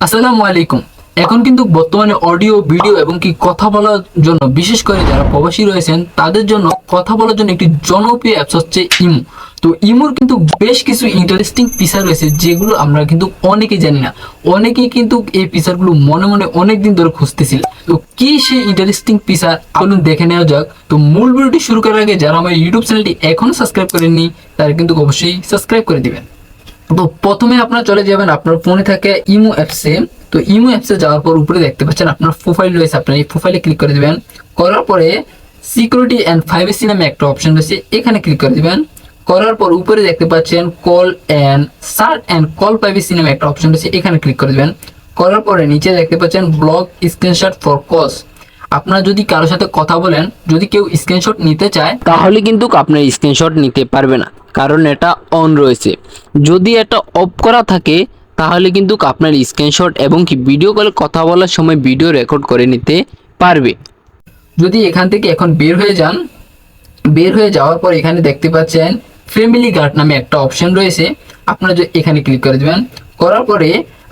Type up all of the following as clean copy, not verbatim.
আসসালামু আলাইকুম। এখন কিন্তু বর্তমানে অডিও ভিডিও এবং কি কথা বলার জন্য বিশেষ করে যারা প্রবাসী রয়েছেন তাদের জন্য কথা বলার জন্য একটি জনপ্রিয় অ্যাপস হচ্ছে ইমো। তো ইমোর কিন্তু বেশ কিছু ইন্টারেস্টিং ফিচার রয়েছে যেগুলো আমরা কিন্তু অনেকেই জানি না। অনেকেই কিন্তু এই ফিচারগুলো মনে মনে অনেক দিন ধরে খুঁজতেছিল। তো কি সেই ইন্টারেস্টিং ফিচার চলুন দেখে নেওয়া যাক। তো মূল ভিডিওটি শুরু করার আগে যারা আমার ইউটিউব চ্যানেলটি এখনো সাবস্ক্রাইব করেননি তারা কিন্তু অবশ্যই সাবস্ক্রাইব করে দিবেন। তো প্রথমে আপনারা চলে যাবেন আপনার ফোনে থাকে ইমো অ্যাপসে। তো ইমো অ্যাপসে যাওয়ার পর উপরে দেখতে পাচ্ছেন আপনার প্রোফাইল রয়েছে, আপনার এই প্রোফাইলে ক্লিক করে দিবেন। করার পরে সিকিউরিটি অ্যান্ড প্রাইভেসি নামে একটা অপশন রয়েছে, এখানে ক্লিক করে দিবেন। করার পর উপরে দেখতে পাচ্ছেন call and search and call privacy নামে একটা অপশন রয়েছে, এখানে ক্লিক করে দিবেন। করার পরে নিচে দেখতে পাচ্ছেন ব্লক স্ক্রিনশট ফর কলস। আপনারা যদি কারোর সাথে কথা বলেন, যদি কেউ স্ক্রিনশট নিতে চায় তাহলে কিন্তু আপনার স্ক্রিনশট নিতে পারবে না, কারণ এটা অন রয়েছে। যদি এটা অফ করা থাকে তাহলে কিন্তু আপনার স্ক্রিনশট এবং কি ভিডিও কলে কথা বলার সময় ভিডিও রেকর্ড করে নিতে পারবে। যদি এখান থেকে এখন বের হয়ে যান, বের হয়ে যাওয়ার পর এখানে দেখতে পাচ্ছেন ফ্যামিলি গার্ড নামে একটা অপশন রয়েছে, আপনারা এখানে ক্লিক করে দেবেন। করার পরে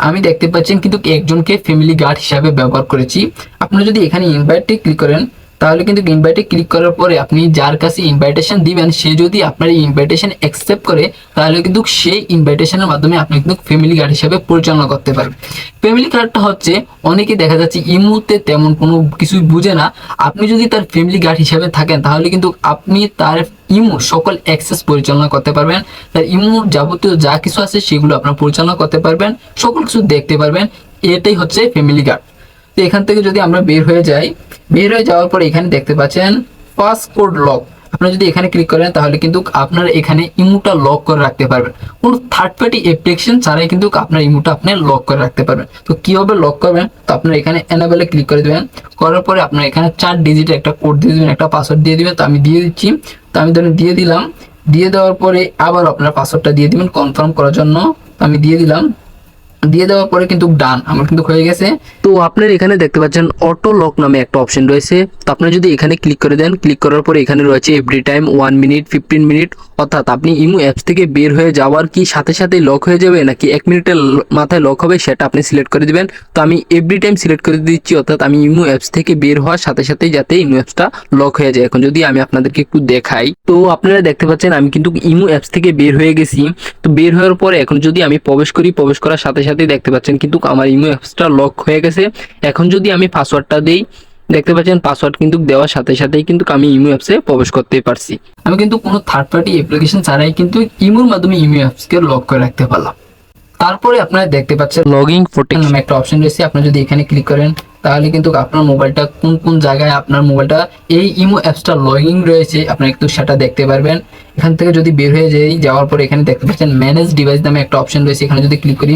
আমি দেখতে পাচ্ছেন কিন্তু একজনকে ফ্যামিলি গার্ড হিসাবে ব্যবহার করেছি। আপনারা যদি এখানে ইনভাইটে ক্লিক করেন তাহলে কিন্তু ইনভাইটে ক্লিক করার পরে আপনি যার কাছে ইনভাইটেশন দিবেন সে যদি আপনার এই ইনভাইটেশন অ্যাকসেপ্ট করে তাহলে কিন্তু সেই ইনভাইটেশনের মাধ্যমে আপনি কিন্তু ফ্যামিলি গার্ড হিসাবে পরিচালনা করতে পারবেন। ফ্যামিলি গার্ডটা হচ্ছে অনেকে দেখা যাচ্ছে এই মুহূর্তে তেমন কোনো কিছুই বুঝে না। আপনি যদি তার ফ্যামিলি গার্ড হিসাবে থাকেন তাহলে কিন্তু আপনি তার ইমো সকল অ্যাক্সেস পরিচালনা করতে পারবেন। তার ইমোর যাবতীয় যা কিছু আছে সেগুলো আপনার পরিচালনা করতে পারবেন, সকল কিছু দেখতে পারবেন। এটাই হচ্ছে ফ্যামিলি গার্ড। তো এখান থেকে যদি আমরা বের হয়ে যাই, বের হয়ে যাওয়ার পর এখানে দেখতে পাচ্ছেন পাসওয়ার্ড লক। আপনারা যদি এখানে ক্লিক করেন তাহলে কিন্তু আপনারা এখানে ইমোটা লক করে রাখতে পারবেন। কোনো থার্ড পার্টি অ্যাপ্লিকেশন ছাড়াই কিন্তু আপনার ইমোটা আপনি লক করে রাখতে পারবেন। তো কিভাবে লক করবেন, তো আপনারা এখানে এনাবেলে ক্লিক করে দেবেন। করার পরে আপনারা এখানে 4 ডিজিটের একটা কোড দিয়ে দেবেন, একটা পাসওয়ার্ড দিয়ে দিবেন। তো আমি দিয়ে দিচ্ছি। তো আমি ধরেন দিয়ে দিলাম। দিয়ে দেওয়ার পরে আবার আপনারা পাসওয়ার্ডটা দিয়ে দিবেন কনফার্ম করার জন্য। তো আমি দিয়ে দিলাম। দিয়ে দেওয়ার পরে কিন্তু ডান আমার কিন্তু হয়ে গেছে। তো আপনার এখানে দেখতে পাচ্ছেন অটো লক নামে একটা অপশন রয়েছে। তো আপনি যদি এখানে ক্লিক করে দেন, ক্লিক করার পরে এখানে রয়েছে এভরি টাইম 1 মিনিট 15 মিনিট, অর্থাৎ আপনি ইমো অ্যাপস থেকে বের হয়ে যাওয়ার কি সাথে সাথে লক হয়ে যাবে নাকি 1 মিনিটের মাথায় লক হবে সেটা আপনি সিলেক্ট করে দিবেন। তো আমি এভরি টাইম সিলেক্ট করে দিচ্ছি, অর্থাৎ আমি ইমো অ্যাপস থেকে বের হওয়ার সাথে সাথেই যাতে ইমো অ্যাপসটা লক হয়ে যায়। এখন যদি আমি আপনাদেরকে একটু দেখাই, তো আপনারা দেখতে পাচ্ছেন আমি কিন্তু ইমো অ্যাপস থেকে বের হয়ে গেছি। তো বের হওয়ার পরে এখন যদি আমি প্রবেশ করি, প্রবেশ করার সাথে সাথেই দেখতে পাচ্ছেন কিন্তু আমার ইমো অ্যাপসটা লক হয়ে গেছে। এখন যদি আমি পাসওয়ার্ডটা দেই, দেখতে পাচ্ছেন পাসওয়ার্ড কিন্তু দেওয়ার সাথে সাথেই কিন্তু আমি ইমো অ্যাপসে প্রবেশ করতে পারছি। আমি কিন্তু কোনো থার্ড পার্টি অ্যাপ্লিকেশন ছাড়াই কিন্তু ইমোর মাধ্যমে ইমো অ্যাপসকে লক করে রাখতে পারলাম। তারপরে আপনারা দেখতে পাচ্ছেন লগইন প্রোটেকশন নামে একটা অপশন রয়েছে, আপনি যদি এখানে ক্লিক করেন তাহলে কিন্তু আপনার মোবাইলটা কোন কোন জায়গায় আপনার মোবাইলটা এই ইমো অ্যাপসটা লগইন রয়েছে আপনারা একটু সেটা দেখতে পারবেন। এখান থেকে যদি বের হয়ে যাওয়ার পরে এখানে দেখতে পাচ্ছেন ম্যানেজ ডিভাইস নামে একটা অপশন রয়েছে, এখানে যদি ক্লিক করি,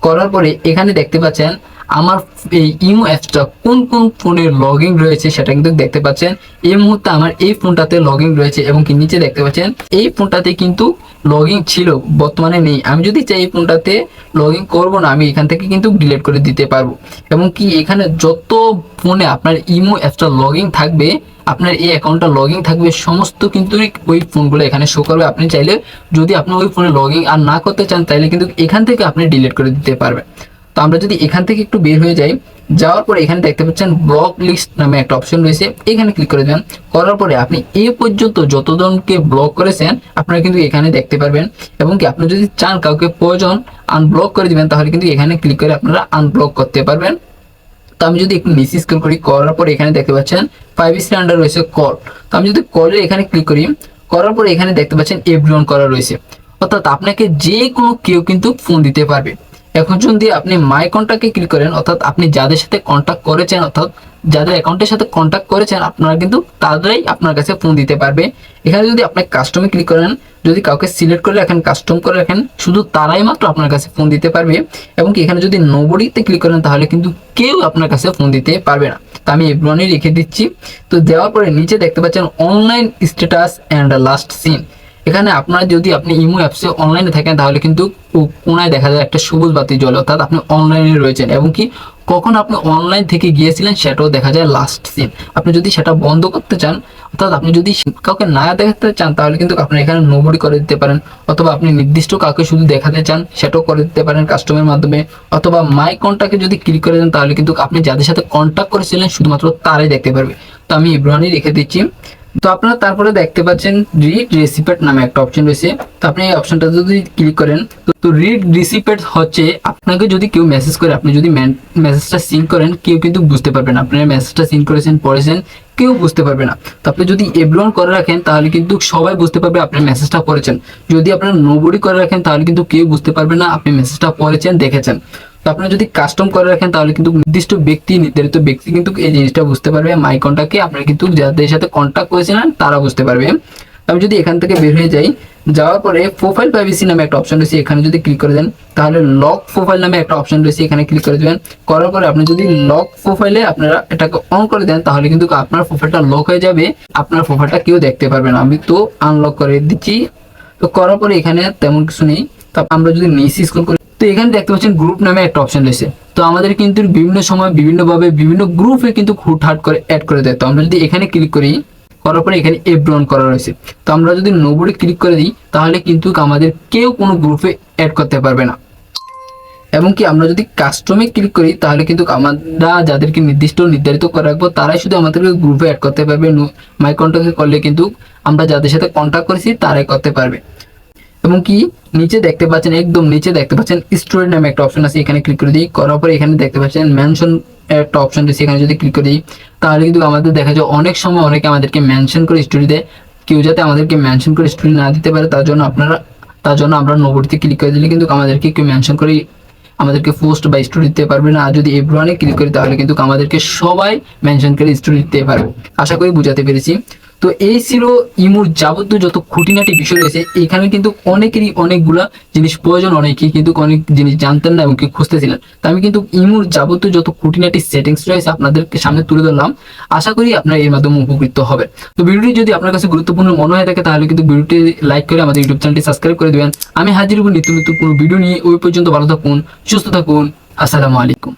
করার পরে এখানে দেখতে পাচ্ছেন আমার এই ইমো অ্যাপসটা কোন কোন ফোনে লগইন রয়েছে সেটা কিন্তু দেখতে পাচ্ছেন। এই মুহূর্তে আমার এই ফোনটাতে লগইন রয়েছে এবং কি নিচে দেখতে পাচ্ছেন এই ফোনটাতে কিন্তু লগইন ছিল, বর্তমানে নেই। আমি যদি চাই এই ফোনটাতে লগইন করবো না, আমি এখান থেকে কিন্তু ডিলিট করে দিতে পারবো। এবং কি এখানে যত ফোনে আপনার ইমো অ্যাপসটা লগইন থাকবে, আপনার এই অ্যাকাউন্টটা লগইন থাকবে, সমস্ত কিন্তু ওই ফোনগুলো এখানে শো করবে। আপনি চাইলে যদি আপনি ওই ফোনে লগইন আর না করতে চান তাহলে কিন্তু এখান থেকে আপনি ডিলিট করে দিতে পারবেন। তো আমরা যদি এখান থেকে একটু বের হয়ে যাই, যাওয়ার পরে এখানে দেখতে পাচ্ছেন ব্লক লিস্ট নামে একটা অপশন রয়েছে, এখানে ক্লিক করে দেবেন। করার পরে আপনি এই পর্যন্ত যতজনকে ব্লক করেছেন আপনারা কিন্তু এখানে দেখতে পারবেন। এবং কি আপনি যদি চান কাউকে প্রয়োজন আনব্লক করে দিবেন তাহলে কিন্তু এখানে ক্লিক করে আপনারা আনব্লক করতে পারবেন। তো আমি যদি একটু নিচে স্ক্রল করি, করার পরে এখানে দেখতে পাচ্ছেন প্রাইভেসি আন্ডার রয়েছে কল। তো আমি যদি কলে এখানে ক্লিক করি, করার পরে এখানে দেখতে পাচ্ছেন এভরিওয়ান করা রয়েছে, অর্থাৎ আপনাকে যে কোনো কেউ কিন্তু ফোন দিতে পারবে। এখন যদি আপনি মাই কন্ট্যাক্টে ক্লিক করেন, অর্থাৎ আপনি যাদের সাথে কন্ট্যাক্ট করেছেন, অর্থাৎ যাদের অ্যাকাউন্টের সাথে কন্ট্যাক্ট করেছেন আপনারা কিন্তু তাদেরই আপনার কাছে ফোন দিতে পারবে। এখানে যদি আপনি কাস্টমে ক্লিক করেন, যদি কাউকে সিলেক্ট করে রাখেন, কাস্টম করে রাখেন, শুধু তারাই মাত্র আপনার কাছে ফোন দিতে পারবে। এবং কি এখানে যদি নোবডিতে ক্লিক করেন তাহলে কিন্তু কেউ আপনার কাছে ফোন দিতে পারবে না। তো আমি এভরিওয়ানই রেখে দিচ্ছি। তো দেওয়ার পরে নিচে দেখতে পাচ্ছেন online status and last seen. এখানে আপনার যদি আপনি ইমো অ্যাপসে অনলাইনে থাকেন তাহলে কিন্তু কোনায় দেখা যায় একটা সবুজ বাতি জ্বলে, অর্থাৎ আপনি অনলাইনে রয়েছেন এবং কি কখন আপনি অনলাইন থেকে গিয়েছিলেন সেটাও দেখা যায় লাস্ট সিন। আপনি যদি সেটা বন্ধ করতে চান, অর্থাৎ আপনি যদি কাউকে না দেখাতে চান, তাহলে কিন্তু আপনি এখানে নোবডি করে দিতে পারেন, অথবা আপনি নির্দিষ্ট কাউকে শুধু দেখাতে চান সেটাও করে দিতে পারেন কাস্টমের মাধ্যমে, অথবা মাই কন্টাক্টে যদি ক্লিক করে দেন তাহলে কিন্তু আপনি যাদের সাথে কন্ট্যাক্ট করেছিলেন শুধুমাত্র তারাই দেখতে পারবে। তো আমি এভরিওয়ানই রেখে দিচ্ছি। তো আপনারা তারপরে দেখতে পাচ্ছেন রিড রিসিপেট নামে একটা অপশন রয়েছে। তো আপনি এই অপশনটা যদি ক্লিক করেন, তো রিড রিসিপেট হচ্ছে আপনাকে যদি কেউ মেসেজ করে, আপনি যদি মেসেজটা সিন করেন, কেউ কিন্তু বুঝতে পারবে না আপনার মেসেজটা সিন করেছেন পড়েছেন, কেউ বুঝতে পারবে না। তো আপনি যদি এভরিওয়ান করে রাখেন তাহলে কিন্তু সবাই বুঝতে পারবে আপনি মেসেজটা পড়েছেন। যদি আপনার নোবডি করে রাখেন তাহলে কিন্তু কেউ বুঝতে পারবে না আপনি মেসেজটা পড়েছেন দেখেছেন। তো আপনারা যদি কাস্টম করে রাখেন তাহলে কিন্তু নির্ধারিত ব্যক্তি কিন্তু এই জিনিসটা বুঝতে পারবে, মাই কন্টাক্টকে আপনারা কিন্তু যাদের সাথে কন্ট্যাক্ট করেছিলেন তারা বুঝতে পারবে। আমি যদি এখান থেকে বের হয়ে যাই, যাওয়ার পরে প্রোফাইল প্রাইভেসি নামে একটা অপশন রয়েছে, এখানে যদি ক্লিক করে দেন তাহলে লক প্রোফাইল নামে একটা অপশন রয়েছে, এখানে ক্লিক করে দেবেন। করার পরে আপনি যদি লক প্রোফাইলে আপনারা এটাকে অন করে দেন তাহলে কিন্তু আপনার প্রোফাইলটা লক হয়ে যাবে, আপনার প্রোফাইলটা কেউ দেখতে পারবে না। আমি তো আনলক করে দিচ্ছি। তো করার পরে এখানে তেমন কিছু নেই। তো আমরা যদি নিচে স্ক্রল করি, তো এখানে দেখতে পাচ্ছেন গ্রুপ নামে একটা অপশন রয়েছে। তো আমাদের কিন্তু বিভিন্ন সময় বিভিন্নভাবে বিভিন্ন গ্রুপে কিন্তু হুটহাট করে অ্যাড করে দেয়। তো আমরা যদি এখানে ক্লিক করি, করার পরে এখানে এভরিওয়ান করা রয়েছে। তো আমরা যদি নোবডি ক্লিক করে দিই তাহলে কিন্তু আমাদের কেউ কোনো গ্রুপে অ্যাড করতে পারবে না। এবং কি আমরা যদি কাস্টমে ক্লিক করি তাহলে কিন্তু আমরা যাদেরকে নির্ধারিত করে রাখবো তারাই শুধু আমাদেরকে গ্রুপে অ্যাড করতে পারবে। মাই কন্ট্যাক্টে করলে কিন্তু আমরা যাদের সাথে কন্ট্যাক্ট করেছি তারাই করতে পারবে। এবং কি নিচে দেখতে পাচ্ছেন, একদম নিচে দেখতে পাচ্ছেন স্টোরি নামে একটা অপশন আছে, এখানে ক্লিক করে দিই। করার পরে এখানে দেখতে পাচ্ছেন মেনশন একটা অপশন রয়েছে, এখানে যদি ক্লিক করে দিই তাহলে কিন্তু আমাদের দেখা যায় অনেক সময় অনেকে আমাদেরকে মেনশন করে স্টোরি দেয়। কেউ যাতে আমাদেরকে মেনশন করে স্টোরি না দিতে পারে তার জন্য আমরা নোবডিতে ক্লিক করে দিলে কিন্তু আমাদেরকে কেউ মেনশন করে আমাদেরকে পোস্ট বা স্টোরি দিতে পারবে না। আর যদি এভরিওয়ানে ক্লিক করি তাহলে কিন্তু আমাদেরকে সবাই মেনশন করে স্টোরি দিতে পারবে। আশা করি বুঝাতে পেরেছি। তো এই ছিল ইমুর যাবতীয় যত খুঁটিনাটি বিষয় রয়েছে। এখানে কিন্তু অনেকেরই অনেকগুলা জিনিস প্রয়োজন, অনেকেই কিন্তু অনেক জিনিস জানতেন না এবং কি খুঁজতেছিলেন। তো আমি কিন্তু ইমুর যাবতীয় যত খুঁটিনাটি সেটিংস রয়েছে আপনাদেরকে সামনে তুলে ধরলাম। আশা করি আপনারা এর মাধ্যমে উপকৃত হবে। তো ভিডিওটি যদি আপনার কাছে গুরুত্বপূর্ণ মনে হয়ে থাকে তাহলে কিন্তু ভিডিওটি লাইক করে আমাদের ইউটিউব চ্যানেলটি সাবস্ক্রাইব করে দেবেন। আমি হাজির হব নিত্য নতুন কোনো ভিডিও নিয়ে। ওই পর্যন্ত ভালো থাকুন, সুস্থ থাকুন। আসসালামু আলাইকুম।